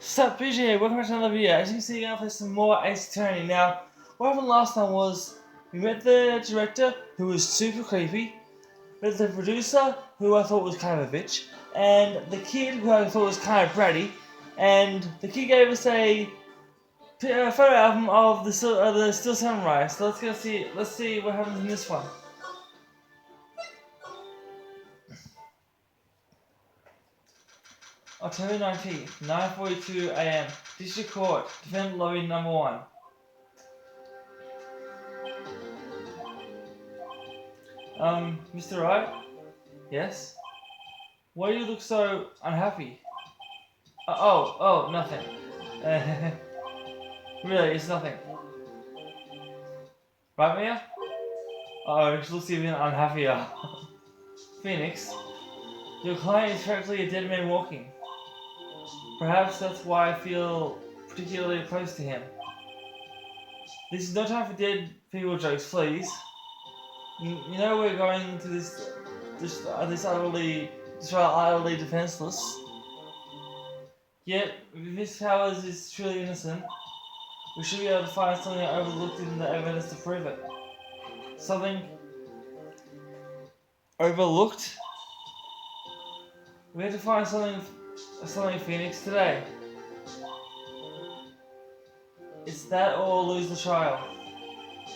Sup, BJ, welcome back to another video. As you can see, we're going to play some more Ace Attorney. Now, what happened last time was, we met the director, who was super creepy, met the producer, who I thought was kind of a bitch, and the kid, who I thought was kind of bratty, and the kid gave us a photo album of the Still Samurai. So let's see what happens in this one. October 19th, 9:42 AM, District Court, Defendant Lobby Number 1. Mr. Wright? Yes? Why do you look so unhappy? Nothing. Really, it's nothing. Right, Mia? Oh, she looks even unhappier. Phoenix, your client is practically a dead man walking. Perhaps that's why I feel particularly close to him. This is no time for dead people jokes, please. You know we're going to this utterly defenseless. Yet, if Miss Powers is truly innocent, we should be able to find something overlooked in the evidence to prove it. Something overlooked? We have to find something Phoenix today. It's that or lose the trial.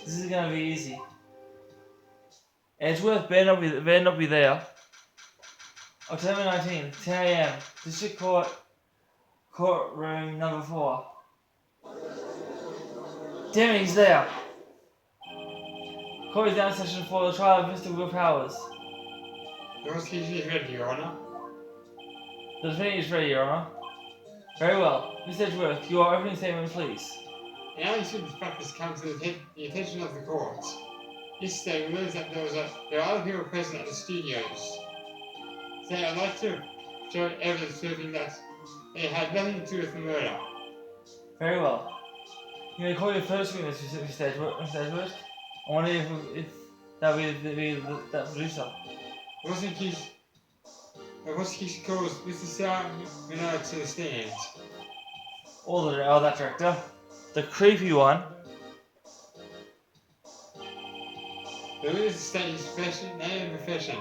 This is gonna be easy. Edgeworth better not be there. October 19th, 10 AM, District Court, Courtroom Number 4. Damn it, he's there. Court is down session for the trial of Mr. Will Powers. The prosecution is ready, Your Honour. The defendant is ready, Your Honour. Very well. Mr. Edgeworth, your opening statement, please. Now you should factors come to the attention of the court. Yesterday we learned that there are other people present at the studios. Today I'd like to show evidence proving that they had nothing to do with the murder. Very well. You may call your first witness, Mr. Edgeworth. I wonder if that would be the producer. The prosecution calls Mr. Sarah to the stand. That director. The creepy one. The witness state his name and profession.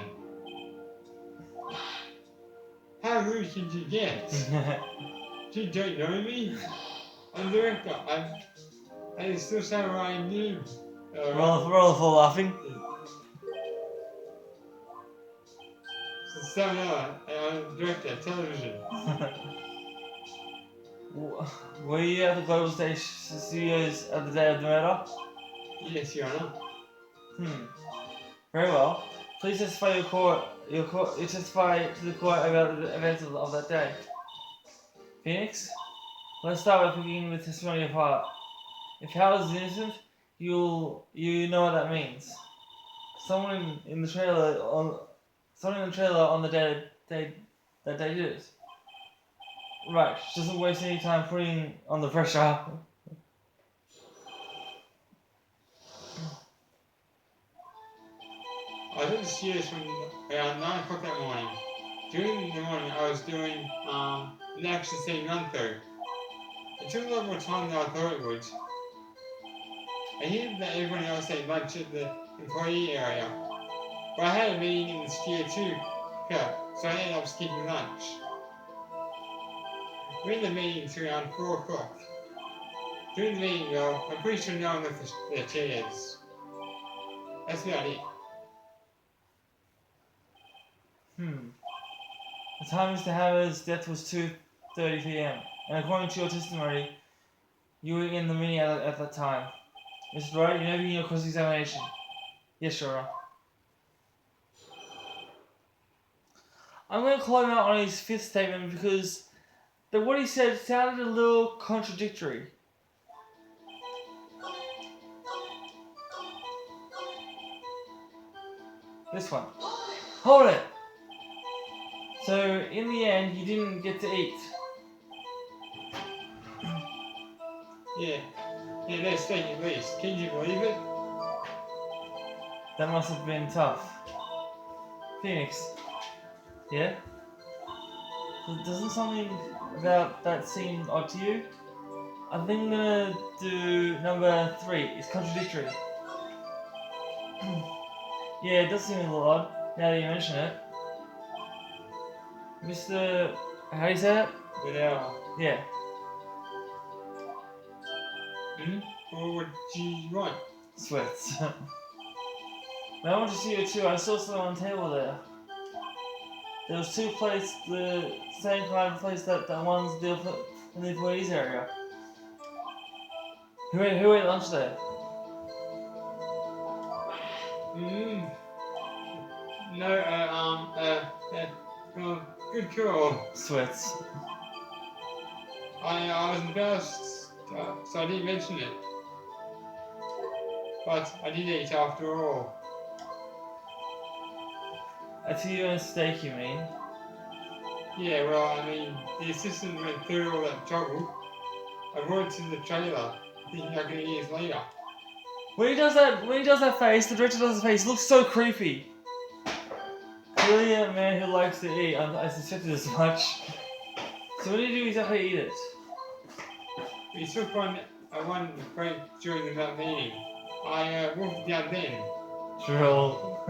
How rude can you get? You don't know me? I'm the director. I still Samurai knew. Roll for laughing. Samurai, I'm the director of television. Were you at the Global Stage Studios at the day of the murder? Yes, Your Honour. Very well. Please testify you testify to the court about the events of that day. Phoenix, let's start by picking the testimony apart. If Howard is innocent, you know what that means. Someone in the trailer on the day that they did it. Right, she doesn't waste any time putting on the pressure. I was at the studios from around 9 o'clock that morning. During the morning I was doing an action scene run through. It took a lot more time than I thought it would. I hear that everyone else ate lunch at the employee area, but I had a meeting in the studio too, so I ended up skipping lunch. We're in the meeting till around 4 o'clock. During the meeting though, I'm pretty sure no one left their chairs. That's about it. The time Mr. Hammer's death was 2:30 PM, and according to your testimony, you were in the meeting at that time. Mr. Wright, you may begin your cross-examination. Yes, Your Honor. I'm going to call him out on his fifth statement because what he said sounded a little contradictory. This one. Hold it! So, in the end, you didn't get to eat. Yeah, no steak at least. Can you believe it? That must have been tough. Phoenix. Yeah? Doesn't something about that seem odd to you? I think I'm gonna do number 3. It's contradictory. Yeah, it does seem a little odd now that you mention it. Mr. How do you say it? Without. Yeah. What would you want? Sweats. Now I want to see you too. I saw something on the table there. There was 2 plates, the same kind of place that one's in the employees area. Who ate lunch there? No, well, good call. Sweats. I was embarrassed, so I didn't mention it. But I did eat after all. A T-bone steak, you mean? Yeah, well, I mean, the assistant went through all that trouble. I brought it to the trailer, thinking I could eat it later. When he does that face, the director does the face, it looks so creepy. Clearly a man who likes to eat, I suspected as much. So what did you do exactly eat it? We took one break during that meeting. I walked down then. Troll.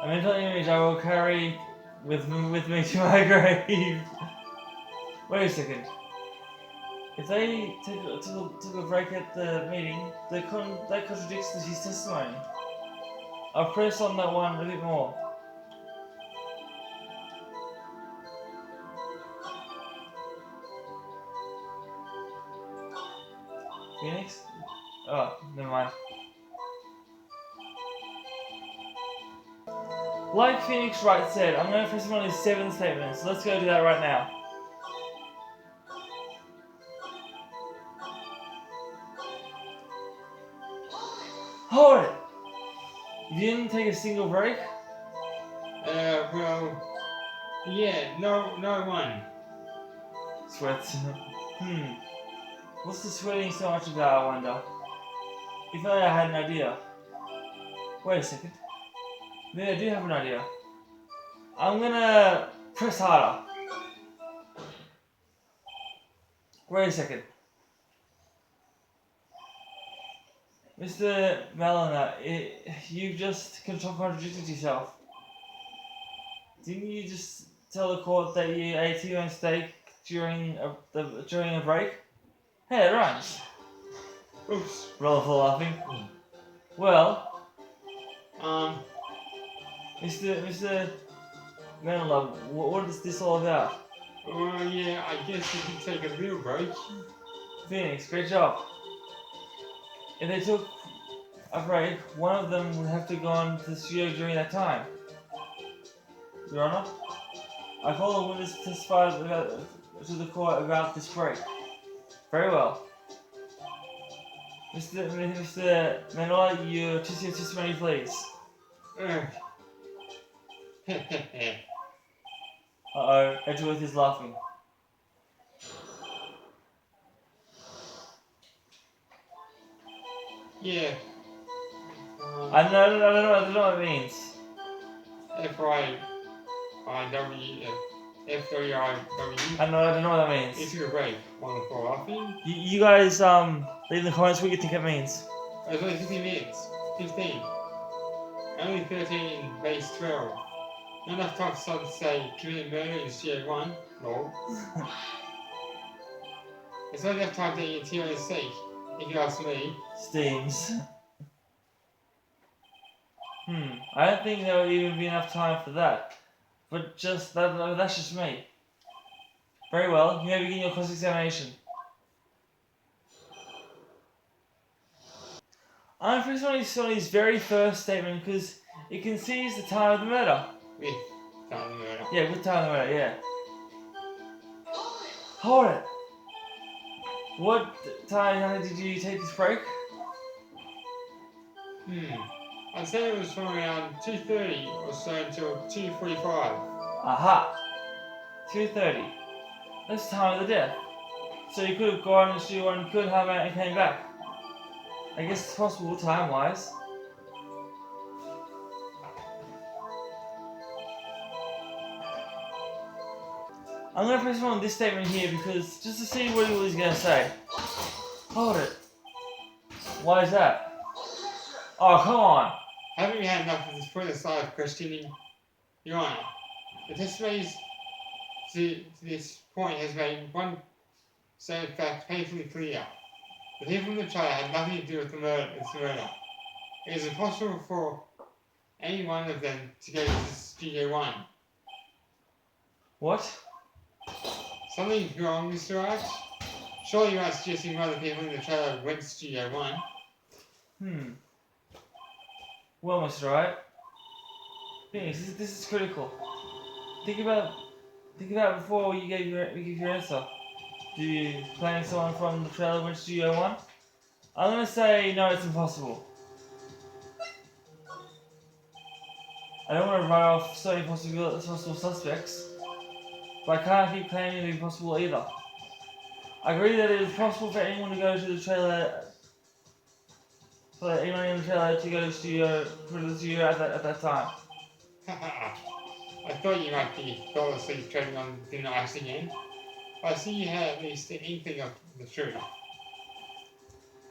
A mental image I will carry with me to my grave. Wait a second. If they took a break at the meeting, that contradicts his testimony. I'll press on that one a bit more. Phoenix? Oh, never mind. Like Phoenix Wright said, I'm going to press him on his 7th statement, so let's go do that right now. Hold it! You didn't take a single break? Well, yeah, no one. Sweats. What's the sweating so much about, I wonder? If only I had an idea. Wait a second. Maybe I do have an idea. I'm gonna press harder. Wait a second. Mr. Melana, you just contradicted yourself. Didn't you just tell the court that you ate your own steak during a break? Hey, it rhymes. Oops. Roll for laughing. Well, Mr. Melana, what is this all about? Well, yeah, I guess you can take a little break. Phoenix, great job. If they took a break, one of them would have to go on to the studio during that time. Your Honor, I call the witness to testify to the court about this break. Very well. Mr. Manola, your testimony, please. Uh-oh, Edgeworth is laughing. Yeah. I don't know what it means. F-I-W, F-W-I-W. I don't know what that means. It's a break. One for laughing. You guys, leave in the comments what you think it means. It's only 15 minutes. 15. Only 13 base 12. Not enough time for someone to say committed murder in Studio 1. No. It's not enough time to eat a T-bone steak, if you ask me. Steams. I don't think there would even be enough time for that. But that's just me. Very well, you may begin your cross-examination. I'm pressing on his very first statement because it concedes the time of the murder. With time of the murder. Yeah, with time of the murder, yeah. Hold it! What time did you take this break? I'd say it was from around 2:30 or so until 2:45. Aha! 2:30. That's the time of the death. So you could have gone and studio one, could have and came back. I guess it's possible time-wise. I'm gonna press on this statement here because just to see what he was gonna say. Hold it. Why is that? Oh, come on. Haven't we had enough of this pointless line of questioning? Your Honor, the testimony to this point has made one sad fact painfully clear. The people in the trial had nothing to do with the murder. It is impossible for any one of them to go to Studio One. What? Something wrong, Mr. Wright? Surely you aren't suggesting one of the people in the trailer went to Studio One. Well, Mr. Wright, Phoenix, this is critical. Think about it before you give your answer. Do you claim someone from the trailer went to Studio One? I'm gonna say no, it's impossible. I don't want to write off so many possible suspects, but I can't keep claiming it impossible either. I agree that it is possible for anyone to go to the trailer, for anyone in the trailer to go to the studio at that time. I thought you might be thoughtlessly treading on thin ice again. I see you had at least an inkling of the truth.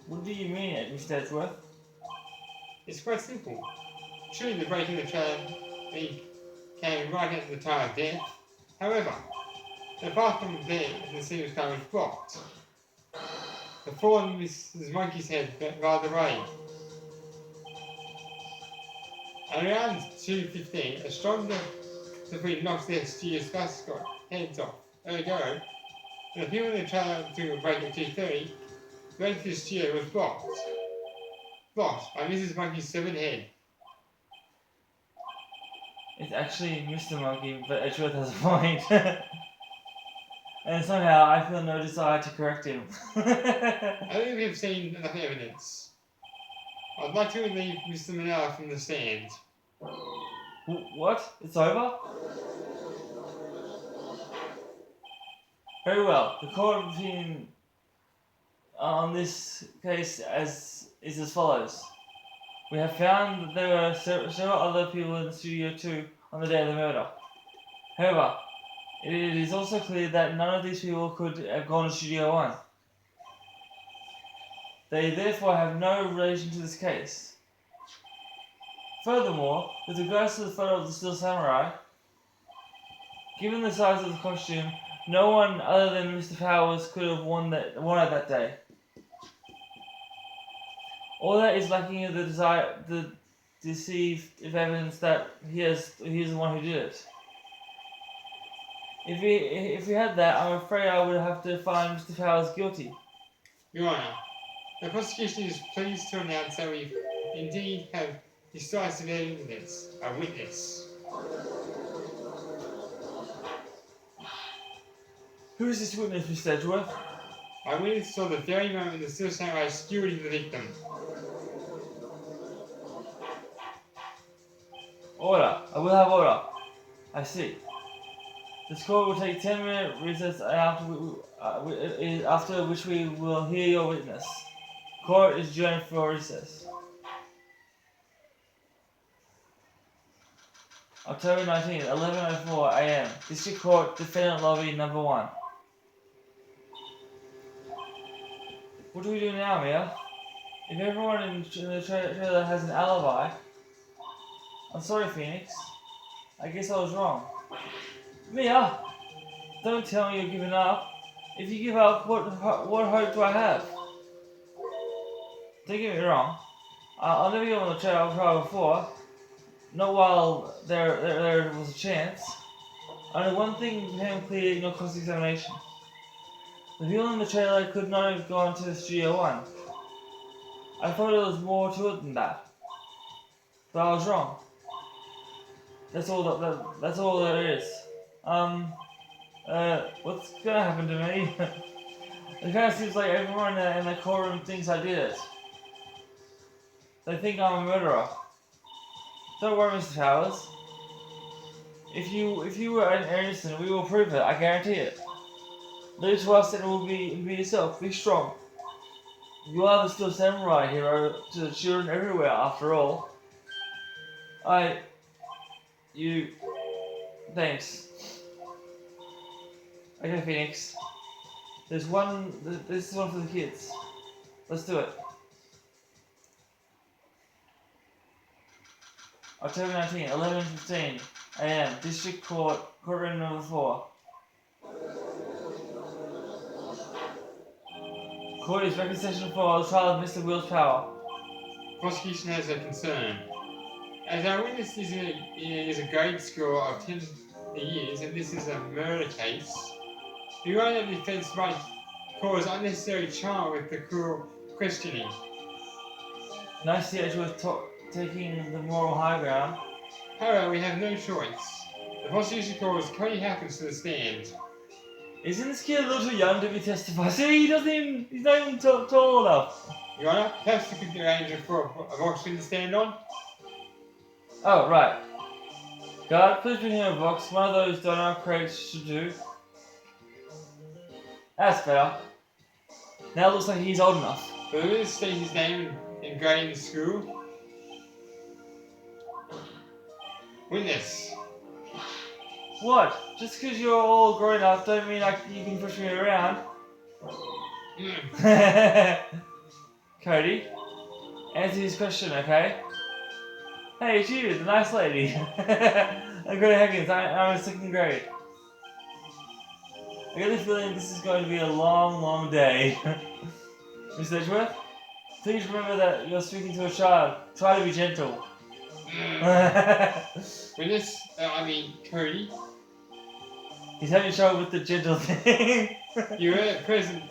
What do you mean, Mr. Edgeworth? It's quite simple. Surely the break in the trailer came right at the time of death. However, the path from there to the scene was kind of blocked. The fallen Mrs. Monkey's head barred the way. At around 2:15, a strong debris knocked the studio's mascot heads off. Ergo, the people in the trailer took a break at 2:30. The break to the studio was blocked by Mrs. Monkey's severed head. It's actually Mr. Monkey, but Edgeworth has a point. And somehow I feel no desire to correct him. I think we've seen enough evidence. I'd like to relieve Mr. Manella from the stand. What? It's over? Very well. The court opinion on this case is as follows. We have found that there were several other people in Studio 2 on the day of the murder. However, it is also clear that none of these people could have gone to Studio 1. They therefore have no relation to this case. Furthermore, with regards to the photo of the Steel Samurai, given the size of the costume, no one other than Mr. Powers could have worn it that day. All that is lacking is the desire to deceive if evidence that he is the one who did it. If we had that, I'm afraid I would have to find Mr. Powers guilty. Your Honour, the prosecution is pleased to announce that we indeed have decisive evidence, a witness. Who is this witness, Mr. Edgeworth? I witnessed saw the very moment the Steel Samurai skewered the victim. Order. I will have order. I see. This court will take 10-minute recess after which we will hear your witness. Court is adjourned for recess. October 19th, 11:04 a.m. District Court, Defendant Lobby, Number 1. What do we do now, Mia? If everyone in the trailer has an alibi... I'm sorry, Phoenix. I guess I was wrong. Mia! Don't tell me you're giving up. If you give up, what hope do I have? Don't get me wrong. I'll never get on the trial before. Not while there was a chance. Only one thing became clear in your cross-examination. The people in the trailer could not have gone to the Studio 1. I thought there was more to it than that. But I was wrong. That's all that it is. What's gonna happen to me? It kinda seems like everyone in the courtroom thinks I did it. They think I'm a murderer. Don't worry, Mr. Powers. If you were innocent, we will prove it, I guarantee it. Leave to us and it will be yourself, be strong. You are the Steel Samurai hero to the children everywhere, after all. Thanks. Okay, Phoenix. There's one. This is one for the kids. Let's do it. October 19, 11:15 a.m. District Court, courtroom number 4. Court is back in session for the trial of Mr. Will's Power. Prosecution has a concern. As our witness is a grade score of 10 years, and this is a murder case, we won't have the defense might cause unnecessary charm with the cruel questioning. Nice to see Edgeworth taking the moral high ground. However, we have no choice. The prosecution calls Cody Hawkins to the stand. Isn't this kid a little too young to be testified? See, he's not even tall enough. Your Honour, perhaps you could arrange for a box to stand on? Oh, right. Guard, please bring him a box. One of those donut crates should do. That's better. Now it looks like he's old enough. Will the witness state his name and grade in the school? Witness. What? Just because you're all grown up don't mean you can push me around. Cody, answer his question, okay? Hey, it's you, the nice lady. I'm Cody Higgins. I'm in 2nd grade. I get the feeling this is going to be a long, long day. Miss Edgeworth, please remember that you're speaking to a child. Try to be gentle. Witness, Cody. He's having trouble with the gentle thing. You were at present,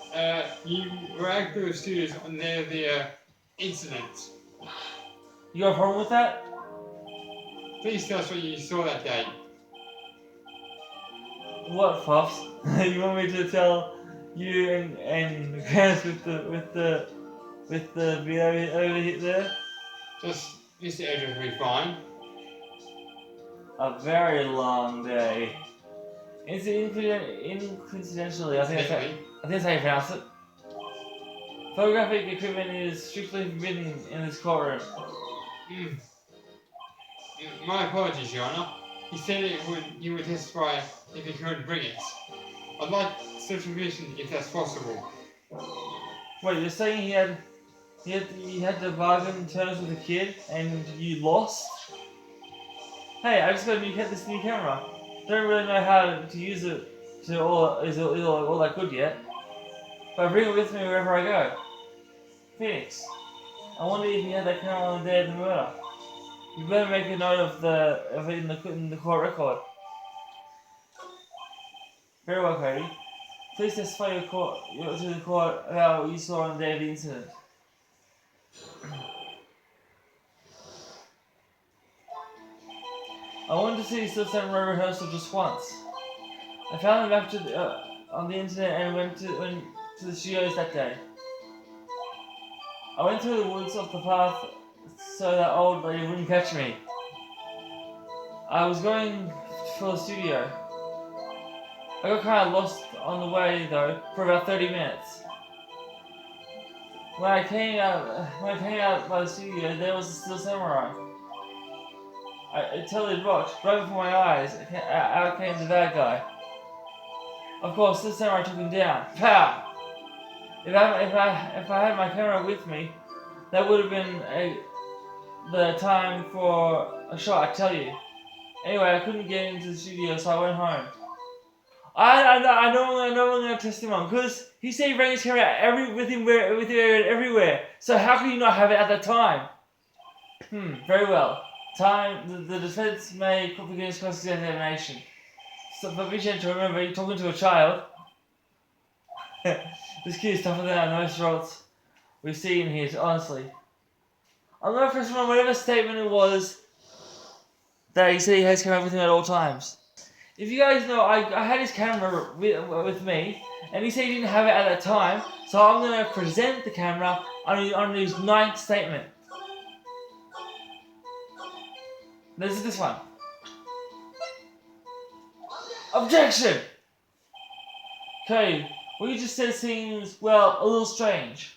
you were active with students on the incident. You got a problem with that? Please tell us what you saw that day. What, Puffs? You want me to tell you and Grants with the bit over there? Just Mr. Edgeworth will be fine. A very long day. Coincidentally, I think that's how you pronounce it. Photographic equipment is strictly forbidden in this courtroom. My apologies, Your Honour. He said you would testify if you could bring it. I'd like such permission if that's possible. Wait, you're saying he had to bargain terms with a kid and you lost? Hey, I just got this new camera. Don't really know how to use it to all that good yet. But I bring it with me wherever I go. Phoenix, I wonder if you had that camera on the day of the murder. You better make a note of it in the court record. Very well, Cody. Please testify to the court about what you saw on the day of the incident. I wanted to see Still Samurai rehearsal just once. I found them after on the internet and went to the studios that day. I went through the woods off the path so that old lady wouldn't catch me. I was going for the studio. I got kind of lost on the way though for about 30 minutes. When I came out by the studio, there was a Still Samurai. I totally rocked. Right before my eyes, out came the bad guy. Of course, Still Samurai took him down. Pow! If I had my camera with me, that would have been the time for a shot, I tell you. Anyway, I couldn't get into the studio, so I went home. I know I'm gonna test him on, because he said he brought his camera with him everywhere. So how could you not have it at that time? Very well. The defense may begin its cross-examination. So, but be gentle, remember, you're talking to a child. This kid is tougher than most adults we've seen here, honestly. I'm going to press on whatever statement it was that he said he has camera with him at all times. If you guys know, I had his camera with me, and he said he didn't have it at that time, so I'm going to present the camera on his 9th statement. This is this one. Objection! Okay, what you just said seems, well, a little strange.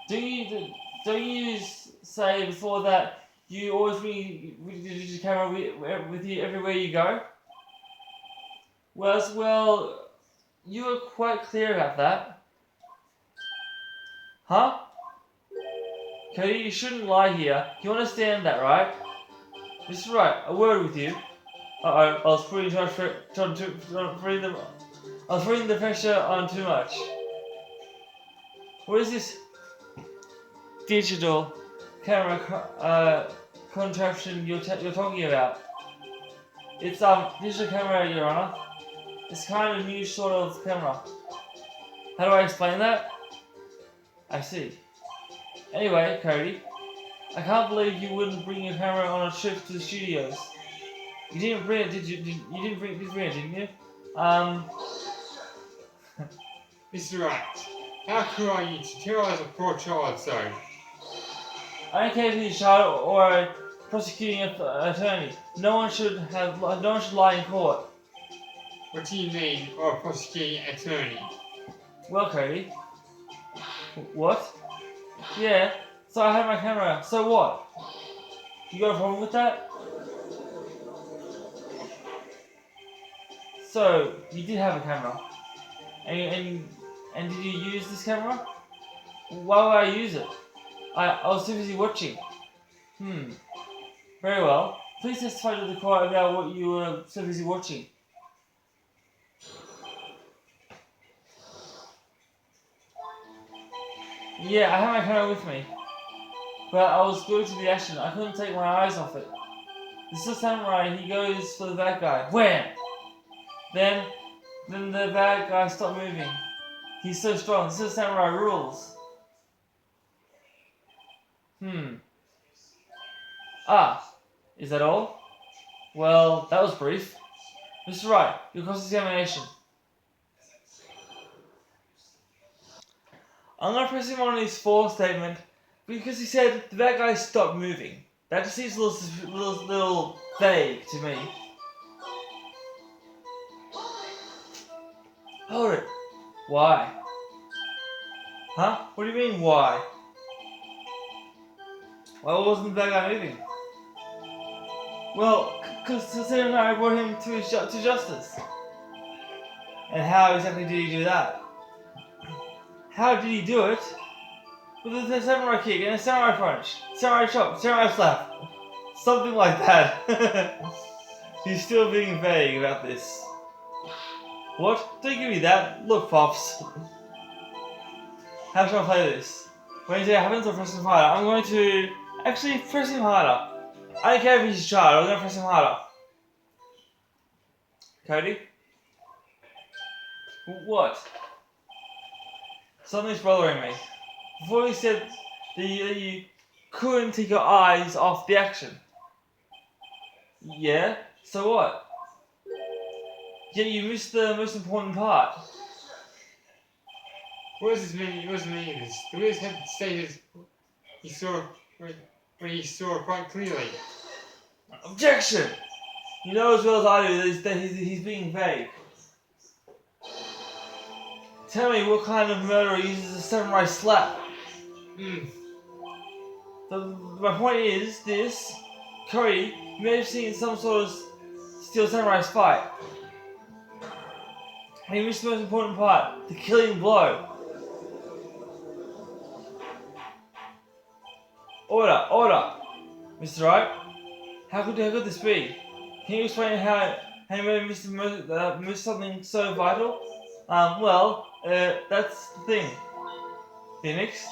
Don't you say before that you always bring your camera with you everywhere you go? Well, you were quite clear about that. Huh? Cody, you shouldn't lie here. You understand that, right? Mr. Wright, a word with you. Uh-oh, I was putting the pressure on too much. What is this digital camera contraption you're talking about? It's digital camera, Your Honor. It's kind of a new sort of camera. How do I explain that? I see. Anyway, Cody, I can't believe you wouldn't bring your camera on a trip to the studios. You didn't bring it, did you? You didn't bring it, didn't you? Mr. Wright, how cool are you to terrorize a poor child so? I don't care if he's a child or a prosecuting attorney. No one should lie in court. What do you mean, or a prosecuting attorney? Well, Cody. What? Yeah. So I had my camera. So what? You got a problem with that? So you did have a camera, and did you use this camera? Why would I use it? I was too busy watching. Very well. Please testify to the court about what you were so busy watching. Yeah, I had my camera with me, but I was glued to the action. I couldn't take my eyes off it. This is a samurai. He goes for the bad guy. Wham! Then the bad guy stopped moving. He's so strong. This is samurai rules. Ah, is that all? Well, that was brief. Mr. Wright, your cross-examination. I'm gonna press him on his fourth statement because he said the bad guy stopped moving. That just seems a little vague to me. Hold it. Why? Huh? What do you mean, why? Why wasn't the bad guy moving? Well, because Sarah and I brought him to justice. And how exactly did he do that? How did he do it? With a samurai kick and a samurai punch, samurai chop, samurai slap. Something like that. He's still being vague about this. What? Don't give me that. Look, Pops. How shall I play this? When it happens, I'll press him harder. I'm going to actually press him harder. I don't care if he's a child, I'm going to press him harder. Cody? What? Something's bothering me. Before you said that you couldn't take your eyes off the action. Yeah? So what? Yeah, you missed the most important part. What does this mean? What does it mean? The witness had stated he saw what he saw quite clearly. Objection! You know as well as I do that he's being vague. Tell me what kind of murderer uses a samurai slap. My point is this: Cody, you may have seen some sort of Steel Samurai's fight. And you missed the most important part: the killing blow. Order, Mr. Wright. How could this be? Can you explain how you may have missed something so vital? That's the thing. Phoenix,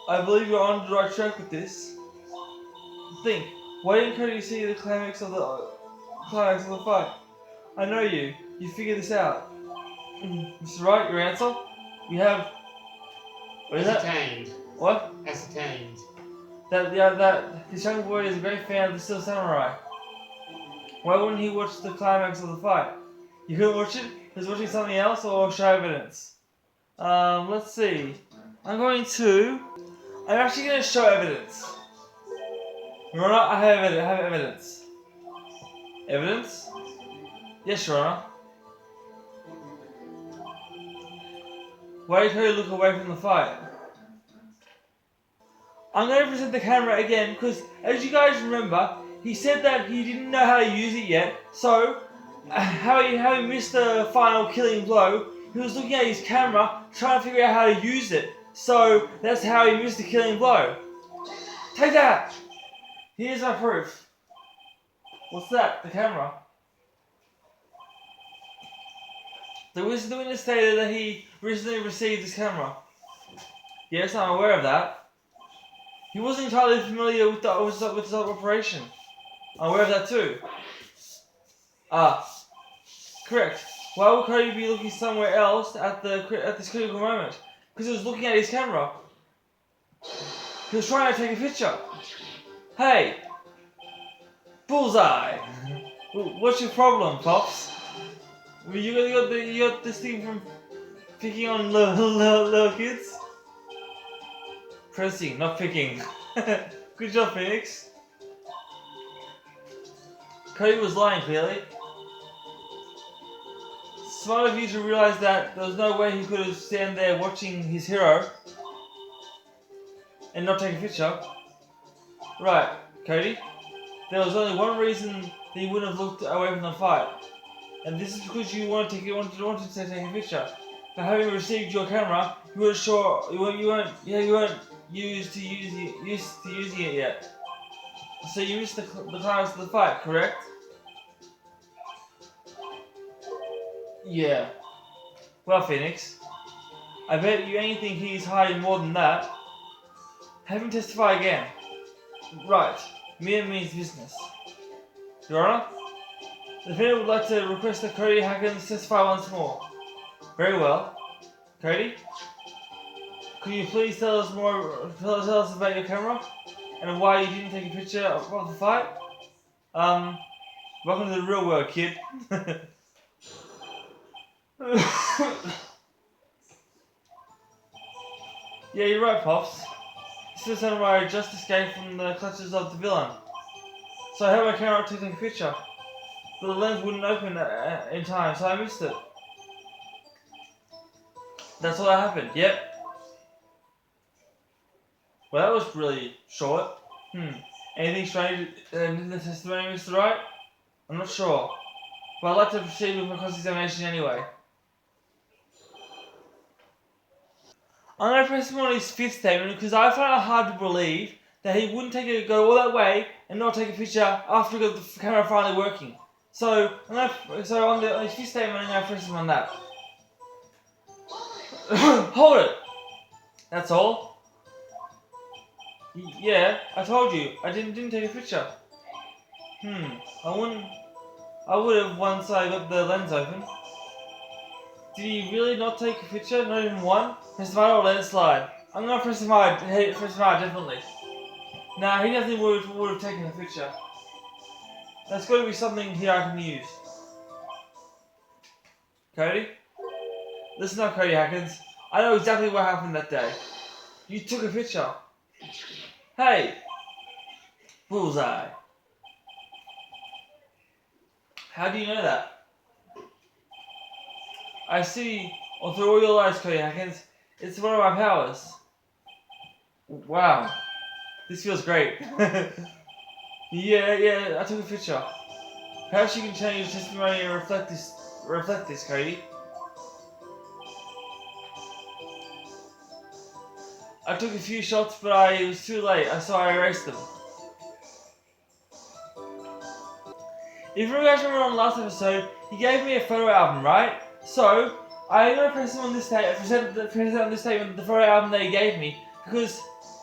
I believe you're on the right track with this. Think, why didn't Cody see the climax of the fight? I know you figured this out. Mr. Wright, your answer? We have... What is that? Ascertained. What? Ascertained. That this young boy is a great fan of the Steel Samurai. Why wouldn't he watch the climax of the fight? You couldn't watch it? He was watching something else or show evidence? Let's see. I'm actually going to show evidence. Your Honor, I have evidence. Evidence? Yes, Your Honor. Why did Cody look away from the fight? I'm going to present the camera again because, as you guys remember, he said that he didn't know how to use it yet. So, how he missed the final killing blow. He was looking at his camera, trying to figure out how to use it. So that's how he missed the killing blow. Take that! Here's my proof. What's that? The camera. The witness stated that he recently received this camera. Yes, I'm aware of that. He wasn't entirely familiar with the operation. I'm aware of that too. Correct. Why would Cody be looking somewhere else at this critical moment? Because he was looking at his camera. He was trying to take a picture. Hey! Bullseye! What's your problem, Pops? You got this thing from picking on little kids? Pressing, not picking. Good job, Phoenix. Cody was lying, clearly. Smart of you to realize that there was no way he could have stand there watching his hero and not take a picture. Right, Cody. There was only one reason that you wouldn't have looked away from the fight, and this is because you wanted to take a picture. But having received your camera, you weren't sure you weren't used to using it yet. So you missed the climax of the fight, correct? Yeah. Well, Phoenix, I bet you anything he's hiding more than that. Have him testify again. Right. Mere means business. Your Honor, the defendant would like to request that Cody Hackens testify once more. Very well. Cody, could you please tell us about your camera and why you didn't take a picture of the fight? Welcome to the real world, kid. Yeah, you're right, Pops. This is where I just escaped from the clutches of the villain. So I had my camera up to take a picture, but the lens wouldn't open in time, so I missed it. That's what happened. Yep. Well, that was really short. Anything strange in the testimony, Mr. Wright? I'm not sure, but I'd like to proceed with my cross-examination anyway. I'm going to press him on his fifth statement because I find it hard to believe that he wouldn't go all that way and not take a picture after he got the camera finally working. So on his fifth statement, I'm going to press him on that. Hold it! That's all? Yeah, I told you, I didn't take a picture. I would have once I got the lens open. Did he really not take a picture? Not even one? Press him hard or let it slide? I'm gonna press him hard. Press him hard, definitely. Nah, he definitely would have taken a picture. That's got to be something here I can use. Cody? Listen up, Cody Hackens. I know exactly what happened that day. You took a picture. Hey! Bullseye. How do you know that? I see through all your lies, Cody Hackens. It's one of my powers. Wow. This feels great. Yeah, I took a picture. Perhaps you can change your testimony and reflect this, Cody. I took a few shots, but it was too late, so I erased them. If you guys remember on the last episode, he gave me a photo album, right? So, I'm going to press him on this statement, the photo album that he gave me, because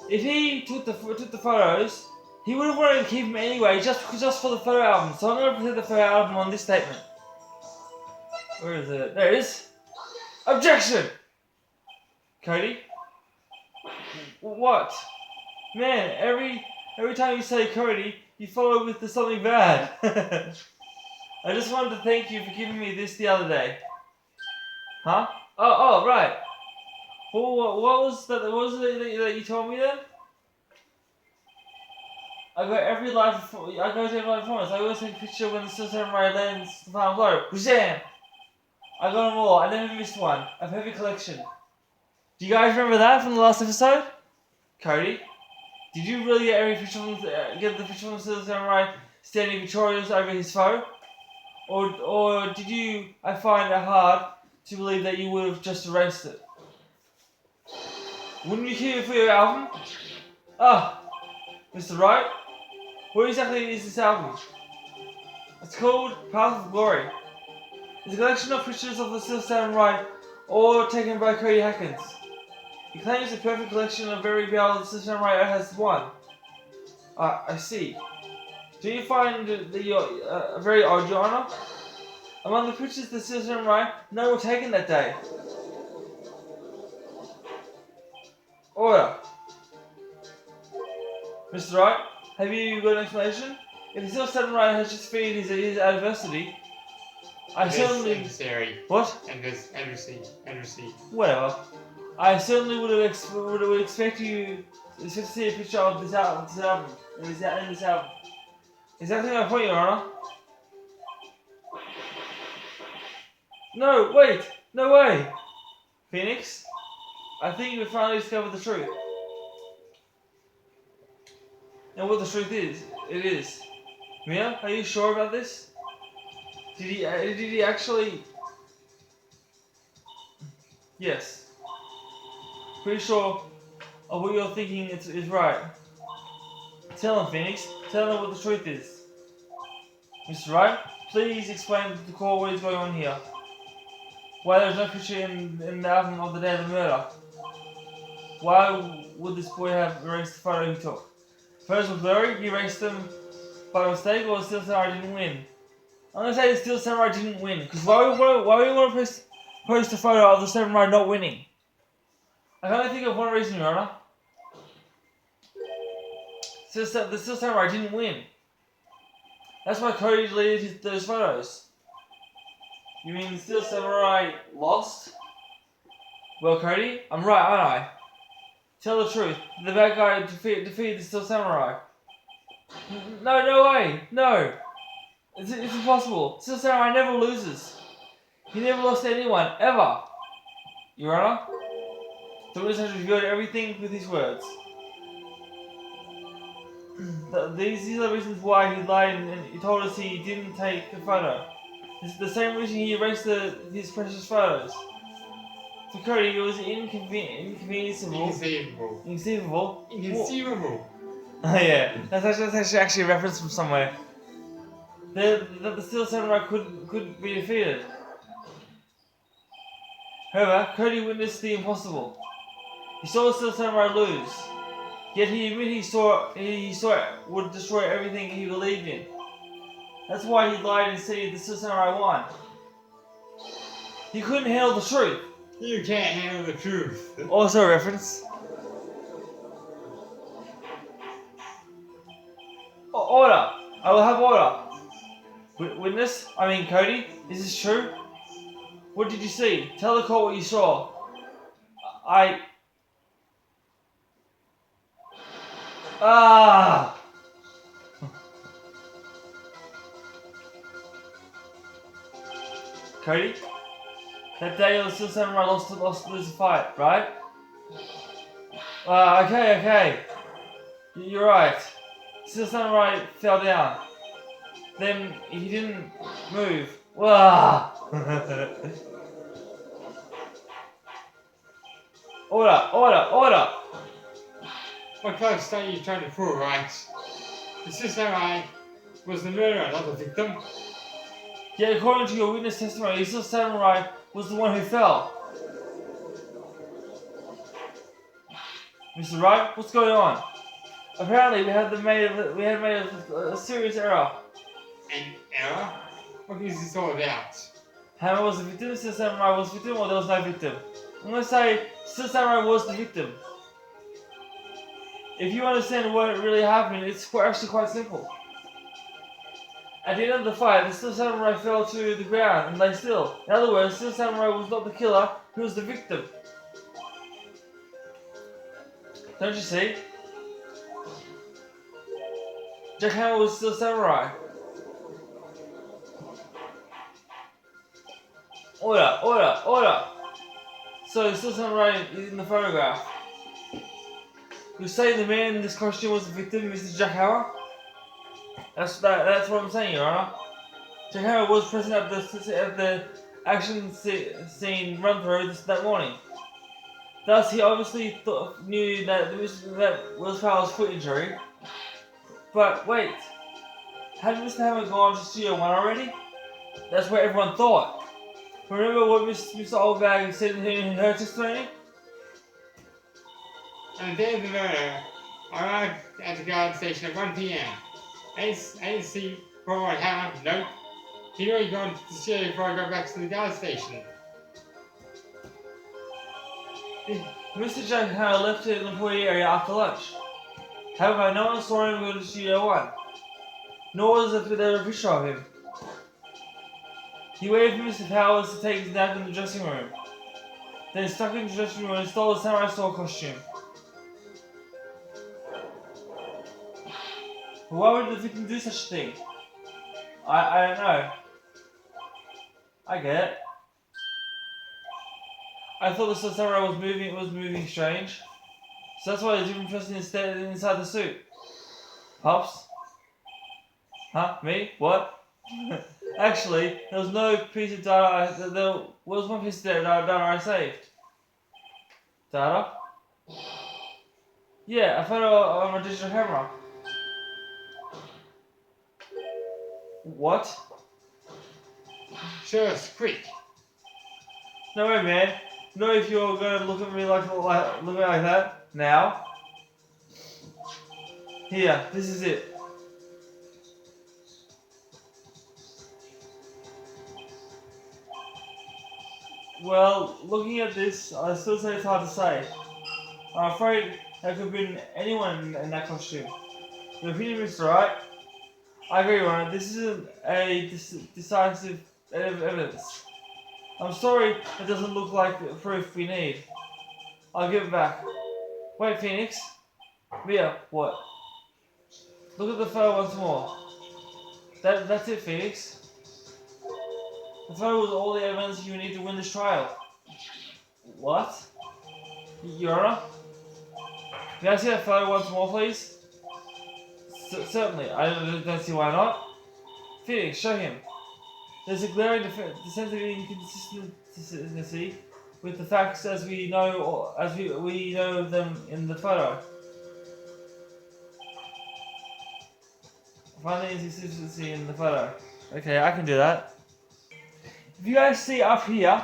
if he took the photos, he would have wanted to keep them anyway, just for the photo album. So I'm going to present the photo album on this statement. Where is it? There it is. Objection! Cody? What? Man, every time you say Cody, you follow with something bad. I just wanted to thank you for giving me this the other day. Huh? Oh, right. Well, what was that? What was it that you told me then? I got every live performance. I always take a picture when the samurai lands the final blow. Buzam! I got them all. I never missed one. A perfect collection. Do you guys remember that from the last episode? Cody, did you really get the picture from the samurai standing victorious over his foe? Or did you? I find it hard to believe that you would have just erased it. Wouldn't you keep it for your album? Ah, Mr. Wright, what exactly is this album? It's called Path of Glory. It's a collection of pictures of the Silver Samurai, all taken by Cody Hackins. He claims a perfect collection of very valid Silver Samurai has one. I see. Do you find that you're very odd, Your Honor? Among the pictures of the Silver Samurai, none were taken that day. Order. Mr. Wright, have you got an explanation? If the Silver Samurai has just feared his adversity, I certainly... Necessary. What? And receipt. Whatever. I certainly would expect you to see a picture of this album. In this album. Exactly my point, Your Honor. No, wait! No way! Phoenix, I think we finally discovered the truth. And what the truth is, it is. Mia, are you sure about this? Did he actually... Yes. Pretty sure of what you're thinking is right. Tell him, Phoenix. Tell him what the truth is. Mr. Wright, please explain to the court what is going on here. Why there's no picture in the album of the day of the murder? Why would this boy have erased the photo he took? Photos were blurry, he erased them by mistake, or the Steel Samurai didn't win? I'm gonna say the Steel Samurai didn't win, because why would you want to post a photo of the Samurai not winning? I can only think of one reason, Your Honor. The Steel Samurai didn't win. That's why Cody deleted those photos. You mean the Steel Samurai lost? Well, Cody, I'm right, aren't I? Tell the truth. The bad guy defeated the Steel Samurai. No way. No. It's impossible. Steel Samurai never loses. He never lost to anyone, ever. Your Honor, the witness has revealed everything with his words. These are the reasons why he lied and he told us he didn't take the photo. It's the same reason he erased his precious photos. For Cody, it was inconceivable. Oh yeah, that's actually a reference from somewhere. That the Steel Samurai could be defeated. However, Cody witnessed the impossible. He saw the Steel Samurai lose. Yet he admitted he saw it would destroy everything he believed in. That's why he lied and said the Steel Samurai won. He couldn't handle the truth. You can't handle the truth. Also a reference. Order! I will have order. Witness, Cody, is this true? What did you see? Tell the court what you saw. Cody? That day the Steel Samurai lost the fight, right? Okay. You're right. Steel Samurai fell down. Then he didn't move. Order! What kind of stunt are you trying to prove, right? The Steel Samurai was the murderer, not the victim. Yeah, according to your witness testimony, the Steel Samurai was the one who fell. Mr. Wright, what's going on? Apparently, we had made a serious error. An error? What is this all about? Hammer was the victim, Steel Samurai was the victim, or there was no victim? I'm gonna say Steel Samurai was the victim. If you understand what really happened, it's actually quite simple. At the end of the fight, the Steel Samurai fell to the ground and lay still. In other words, Steel Samurai was not the killer, he was the victim. Don't you see? Jack Hammer was Steel Samurai. Order! So, Steel Samurai is in the photograph. You're saying the man in this costume was the victim, Mr. Jack Hammer? That's what I'm saying, Your Honor. Jack Harrow was present at the action scene run-through that morning. Thus, he obviously knew that Will's Powell's foot injury. But wait, hadn't Mr. Hammer gone to Studio 1 already? That's what everyone thought. Remember what Mr. Oldbag said in her testimony? On the day of the murder, I arrived at the guard station at 1 p.m. I didn't see Paul and Hammer, nope. He'd already gone to the studio before I got back to the guard station. Mr. Jack Harrow left the employee area after lunch. However, no one saw him go to Studio 1, nor was there a picture of him. He waited for Mr. Powers to take his nap in the dressing room, then stuck into the dressing room and stole the samurai sword costume. Why would the victim do such a thing? I don't know. I get it. I thought the samurai was moving strange. So that's why there's a different person inside the suit. Pops? Huh? Me? What? Actually, there was no piece of data. There was one piece of data I saved. Data? Yeah, a photo of my digital camera. What? Show us, quick. No way, man. No, if you're gonna look at me like that now. Here, this is it. Well, looking at this, I still say it's hard to say. I'm afraid there could have been anyone in that costume. Your opinion, Mr. Wright? I agree, Ron. This isn't a decisive evidence. I'm sorry it doesn't look like the proof we need. I'll give it back. Wait, Phoenix? Mia, what? Look at the photo once more. That's it, Phoenix. The photo was all the evidence you need to win this trial. What? Your Honor? May I see that photo once more, please? Certainly. I don't see why not. Phoenix, show him. There's a glaring sense of inconsistency with the facts as we know them in the photo. Find the inconsistency in the photo. Okay, I can do that. If you guys see up here,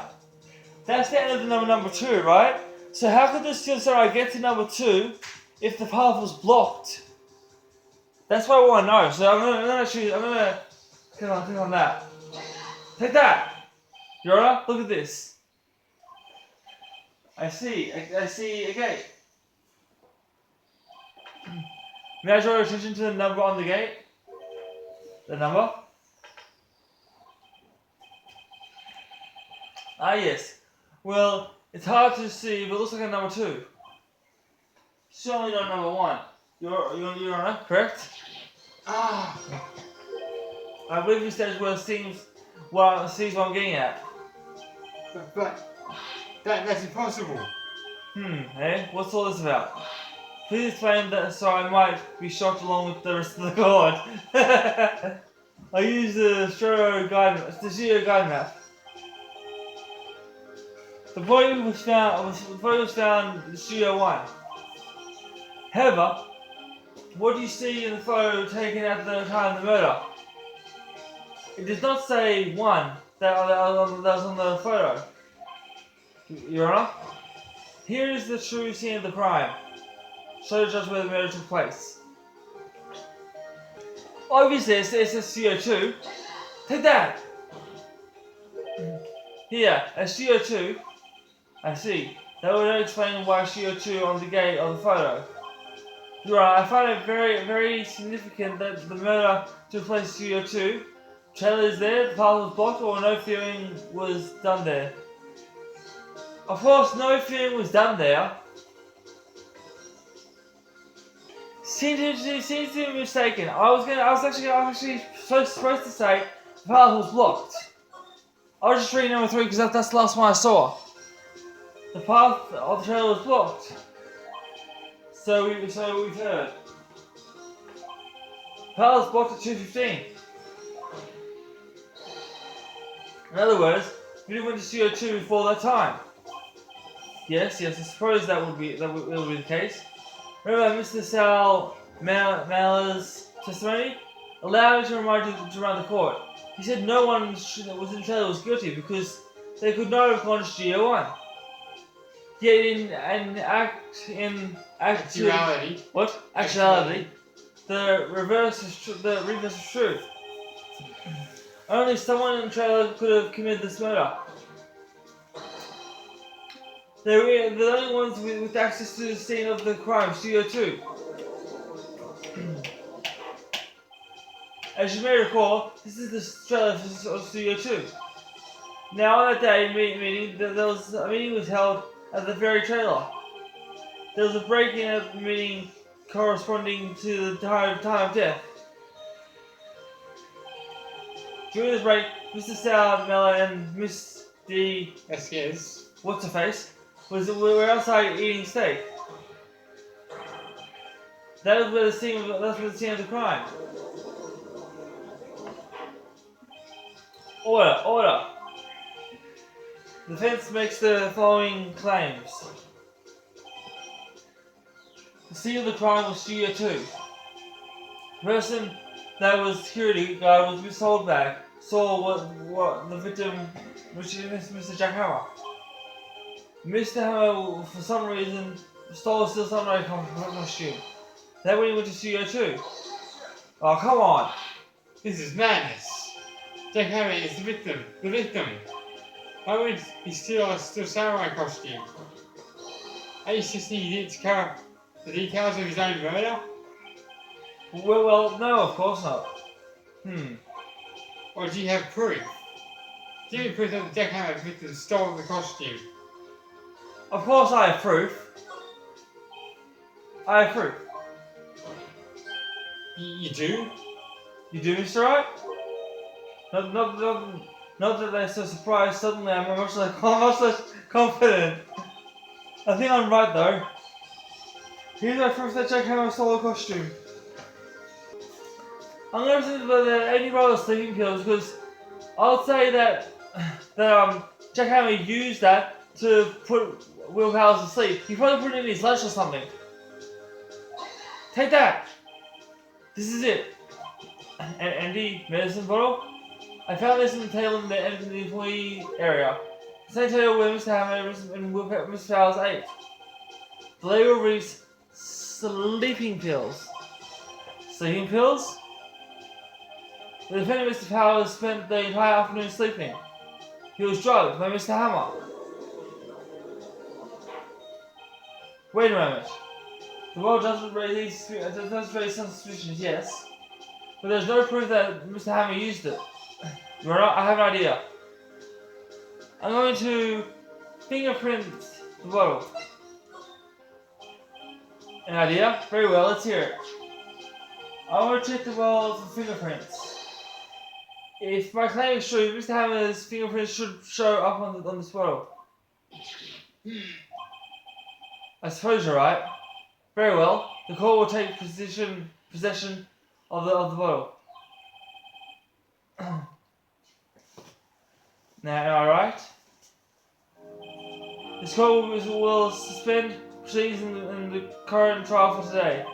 that's the end of the number 2, right? So how could the steel samurai get to number 2 if the path was blocked? That's what I want to know. So I'm gonna click on that. Take that! Your Honor, look at this. I see a gate. May I draw your attention to the number on the gate? The number? Ah, yes. Well, it's hard to see, but it looks like a number 2. Certainly not number 1. Your Honor, correct? Ah! I believe you said where sees what I'm getting at. But that's impossible. Eh? What's all this about? Please explain that so I might be shocked along with the rest of the board. I use the studio guide map. The body was found in Studio 1. However, what do you see in the photo taken at the time of the murder? It does not say 1 that was on the photo. Your Honor? Here is the true scene of the crime. Show the judge where the murder took place. Obviously, it says Studio 2. Take that! Here, at Studio 2. I see. That would explain why Studio 2 on the gate of the photo. Your Honor, I find it very, very significant that the murder took place in Studio 2. Trailer is there, the path was blocked, or no filming was done there. Of course, no filming was done there. Seems to be mistaken. I was actually supposed to say the path was blocked. I was just reading number 3 because that's the last one I saw. The path of the trailer was blocked. So we've heard. The path was blocked at 2:15. In other words, you went to CO2 before that time. Yes, I suppose that would be the case. Remember Mr. Sal Maller's testimony? Allow me to remind you to run the court. He said no one that was in jail was guilty because they could not have gone to Studio 1. Yet in Actuality. What? Actuality. The reverse is true. Only someone in the trailer could have committed this murder. They were the only ones with access to the scene of the crime, Studio 2. As you may recall, this is the trailer of Studio 2. Now on that day meeting, a meeting was held at the very trailer. There was a break-in at the meeting corresponding to the time of death. During this break, Mr. Sal Miller and Miss D. Yes. What's-her-face were outside eating steak. That's where the scene of the crime. Order. The defense makes the following claims. The scene of the crime was Studio 2. The person that was security guard was missold back, saw what the victim, which is Mr. Jack Hammer. Mr. Hammer, for some reason, stole a Steel Samurai costume. Then when he went to Studio 2. Oh, come on! This is madness. Jack Hammer is the victim. Why would he steal a Steel Samurai costume? Are you suggesting he didn't cover the details of his own murder? Well, no, of course not. Or do you have proof? Do you have proof that the Jack Hammer victim stole the costume? Of course I have proof. You do? You do, Mr. Wright? Not that they're so surprised suddenly, I'm much less confident. I think I'm right though. Here's my proof that Jack Hammer stole a costume. I'm going to say about 80 roll sleeping pills because I'll say that Jack Hammer used that to put Will Powers to sleep. He probably put it in his lunch or something. Take that! This is it. An empty medicine bottle. I found this on the table in the employee area. The same table where Mr. Hammer and Mr. Powers ate. The label reads sleeping pills. Sleeping pills? The defendant, Mr. Powers, spent the entire afternoon sleeping. He was drugged by Mr. Hammer. Wait a moment. The world doesn't raise some suspicions, yes. But there's no proof that Mr. Hammer used it. I have an idea. I'm going to fingerprint the bottle. An idea? Very well, let's hear it. I want to check the bottle for fingerprints. If my claim is true, Mr. Hammer's fingerprints should show up on this bottle. I suppose you're right. Very well. The court will take possession of the bottle. Now, am I right? This court will suspend proceedings in the current trial for today.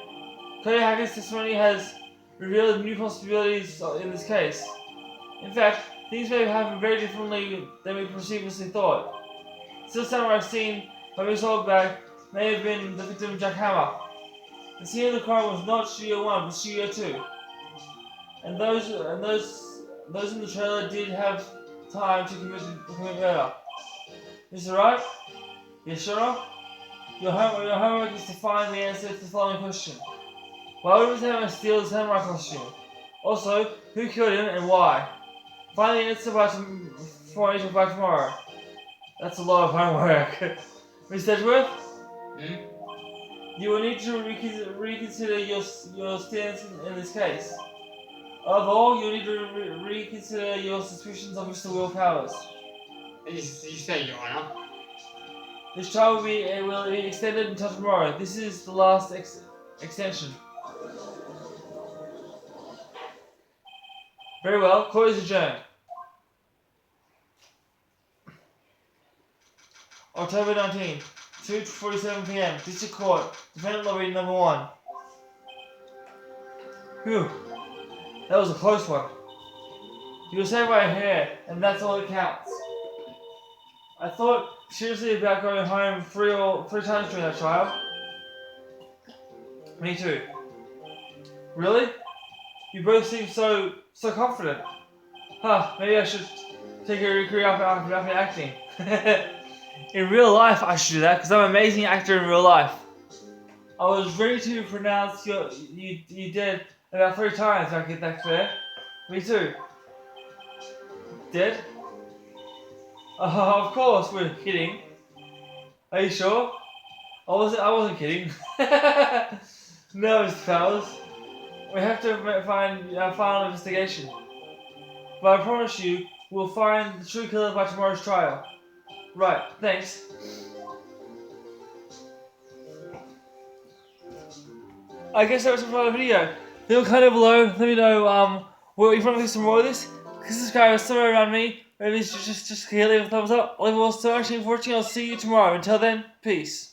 Cody Hackett's testimony has revealed new possibilities in this case. In fact, things may happen very differently than we previously thought. Still Samurai seen by Miss Holdback may have been the victim Jack Hammer. The scene of the crime was not Studio 1, but Studio 2. And those in the trailer did have time to commit murder. Mr. Wright? Yes, sure. Your homework is to find the answer to the following question. Why would Mr. Hammer steal the samurai costume? Also, who killed him and why? Find the answer by tomorrow. That's a lot of homework. Miss Edgeworth? You will need to reconsider your stance in this case. Above all, you will need to reconsider your suspicions of Mr. Will Powers. You say, Your Honor. This trial will be extended until tomorrow. This is the last extension. Very well, court is adjourned. October 19, 2:47 p.m. District Court. Defendant lobby number 1. Phew. That was a close one. You were saved by a hair, and that's all that counts. I thought seriously about going home three times during that trial. Me too. Really? You both seem so confident. Huh, maybe I should take a career after acting. In real life, I should do that, because I'm an amazing actor in real life. I was ready to pronounce you dead about 3 times if I get that clear. Me too. Dead? Of course, we're kidding. Are you sure? I wasn't kidding. No, Mr. Fowles. We have to find our final investigation. But I promise you, we'll find the true killer by tomorrow's trial. Right, thanks. I guess that was for the video. Leave a comment below. Let me know what you want to see some more of this. Please subscribe somewhere around me. Maybe just leave a thumbs up. I'll leave a watching. I'll see you tomorrow. Until then, peace.